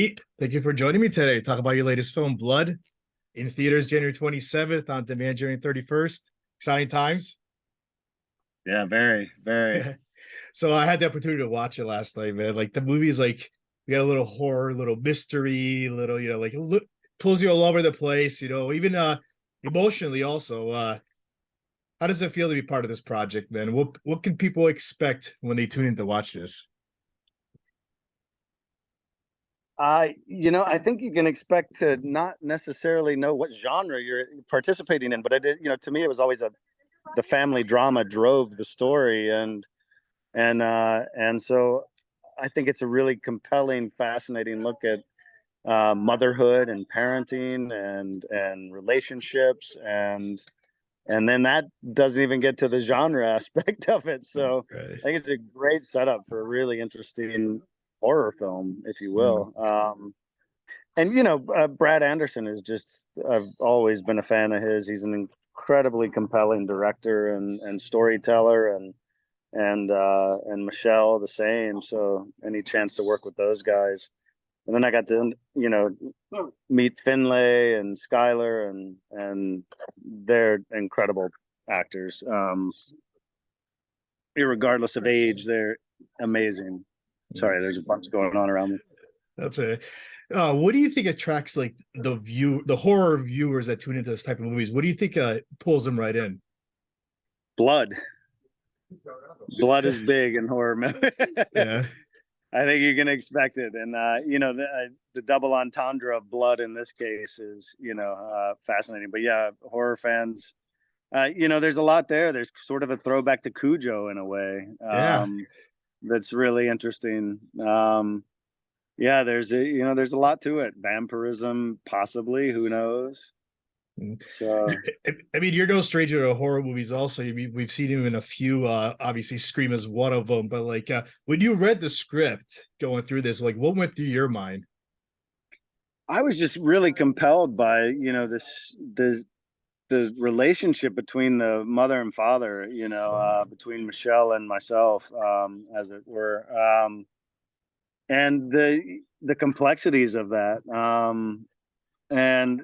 Skeet, thank you for joining me today to talk about your latest film, Blood, in theaters January 27th, on demand January 31st. Exciting times. Yeah, very, very. So I had the opportunity to watch it last night, man. Like the movie is like we got a little horror, little mystery, little, like pulls you all over the place, even emotionally also. How does it feel to be part of this project, man? What can people expect when they tune in to watch this? I think you can expect to not necessarily know what genre you're participating in, but to me, it was always the family drama drove the story, and so I think it's a really compelling, fascinating look at motherhood and parenting and relationships, and then that doesn't even get to the genre aspect of it. So Right. I think it's a great setup for a really interesting horror film, if you Mm. will. And Brad Anderson is just, I've always been a fan of his. He's an incredibly compelling director and storyteller, and Michelle the same. So any chance to work with those guys. And then I got to meet Finlay and Skylar, and they're incredible actors. Irregardless of age, they're amazing. Sorry, there's a bunch going on around me. That's it. What do you think attracts like the horror viewers that tune into this type of movies? What do you think pulls them right in? Blood. Blood is big in horror movies. Yeah. I think you can expect it, and the double entendre of blood in this case is fascinating. But yeah, horror fans, there's a lot there. There's sort of a throwback to Cujo in a way. Yeah. That's really interesting. Yeah, there's a lot to it. Vampirism, possibly. Who knows? Mm. So I mean, you're no stranger to horror movies. Also, we've seen him in a few. Obviously, Scream is one of them. But like, when you read the script going through this, like, what went through your mind? I was just really compelled by the relationship between the mother and father. Between Michelle and myself, as it were, and the complexities of that. And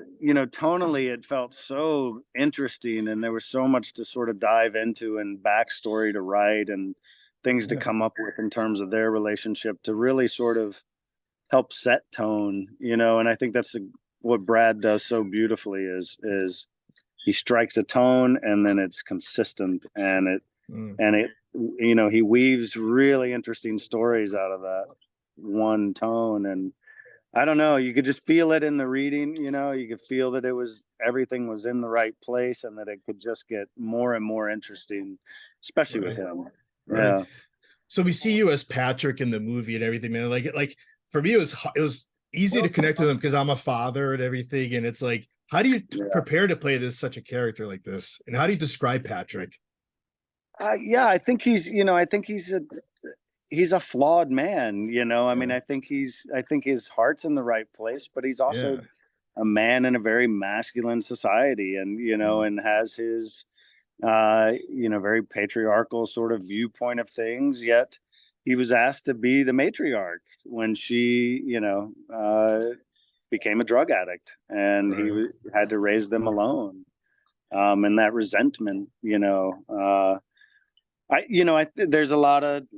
tonally it felt so interesting, and there was so much to sort of dive into, and backstory to write, and things to Yeah. come up with in terms of their relationship to really sort of help set tone. And I think that's what Brad does so beautifully is he strikes a tone, and then it's consistent, Mm. and it he weaves really interesting stories out of that one tone. And I don't know, you could just feel it in the reading. You could feel that everything was in the right place, and that it could just get more and more interesting, especially with Right. him. Right. Yeah. So we see you as Patrick in the movie and everything, man. Like for me, it was easy to connect with him because I'm a father and everything. And it's like, how do you Yeah. prepare to play such a character like this? And how do you describe Patrick? Yeah, I think he's a flawed man. I mean, Yeah. I think his heart's in the right place, but he's also Yeah. a man in a very masculine society, and Mm. and has his very patriarchal sort of viewpoint of things. Yet he was asked to be the matriarch when she became a drug addict, and Right. had to raise them alone. And that resentment, there's a lot of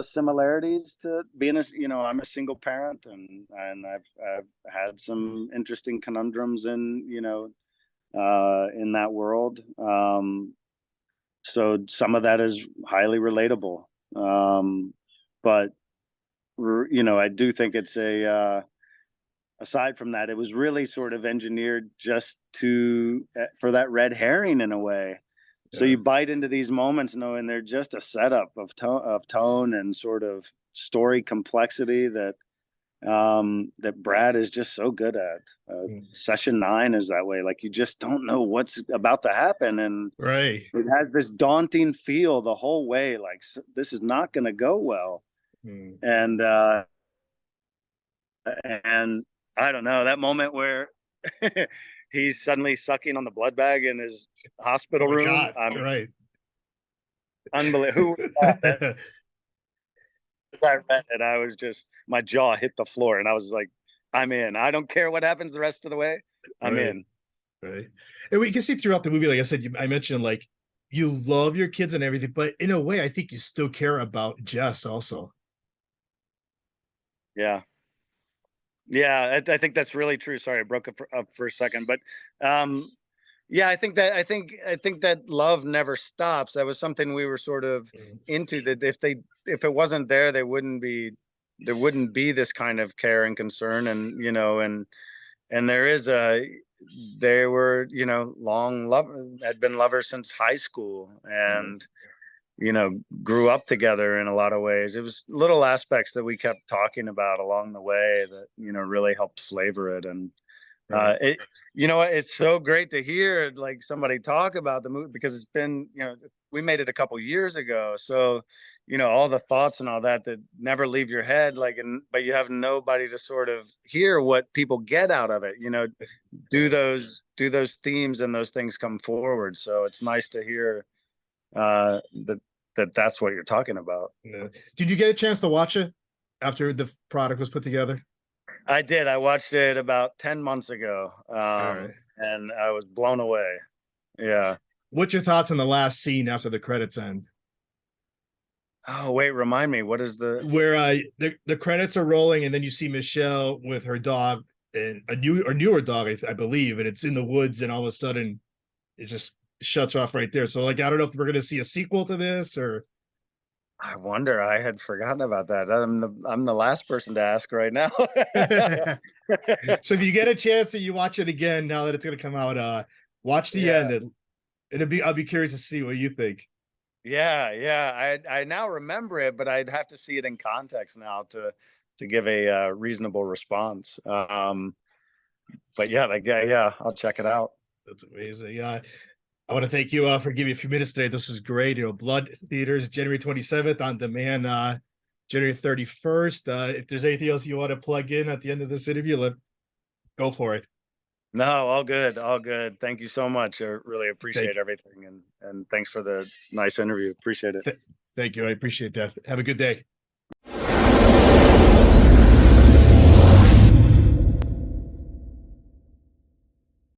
similarities to being I'm a single parent, and I've had some interesting conundrums in that world. So some of that is highly relatable. But I do think it's aside from that, it was really sort of engineered just for that red herring in a way. So Yeah. you bite into these moments knowing they're just a setup of tone and sort of story complexity that Brad is just so good at. Mm. Session 9 is that way. Like, you just don't know what's about to happen, and Right. it has this daunting feel the whole way. Like, this is not going to go well, Mm. and I don't know, that moment where he's suddenly sucking on the blood bag in his Oh hospital my room. God. Right. Unbelievable. Who would have thought that I read it, I was just my jaw hit the floor, and I was like, "I'm in. I don't care what happens the rest of the way. I'm Right, in." right. And we can see throughout the movie, like I said, I mentioned like you love your kids and everything, but in a way, I think you still care about Jess also. Yeah. Yeah, I think that's really true. Sorry, I broke up for a second, but um, yeah, I think that love never stops. That was something we were sort of Mm, into. That if it wasn't there, there wouldn't be this kind of care and concern, and and there is a they were long love had been lovers since high school, mm, and grew up together in a lot of ways. It was little aspects that we kept talking about along the way that, really helped flavor it. And right. it, it's so great to hear like somebody talk about the movie because it's been, we made it a couple years ago. So, all the thoughts and all that never leave your head, like, but you have nobody to sort of hear what people get out of it. Right. Do those themes and those things come forward. So it's nice to hear that that's what you're talking about. Yeah. Did you get a chance to watch it after the product was put together? I did. I watched it about 10 months ago, All right. and I was blown away. Yeah. What's your thoughts on the last scene after the credits end? Oh, wait, remind me, what is the Where the credits are rolling and then you see Michelle with her dog and a new or newer dog, I believe, and it's in the woods, and all of a sudden it just shuts off right there. So like I don't know if we're gonna see a sequel to this or I wonder, I had forgotten about that. I'm the last person to ask right now. so if you get a chance and you watch it again now that it's gonna come out, watch the Yeah. end and it'll be I'll be curious to see what you think. Yeah, yeah. I now remember it, but I'd have to see it in context now to give a reasonable response. But yeah, like yeah, I'll check it out. That's amazing. I want to thank you for giving me a few minutes today. This is great. Blood Theaters, January 27th, on demand, January 31st. If there's anything else you want to plug in at the end of this interview, go for it. No, all good, all good. Thank you so much. I really Thank, appreciate everything, and thanks for the nice interview. Appreciate it. th- thank you. I appreciate that. Have a good day.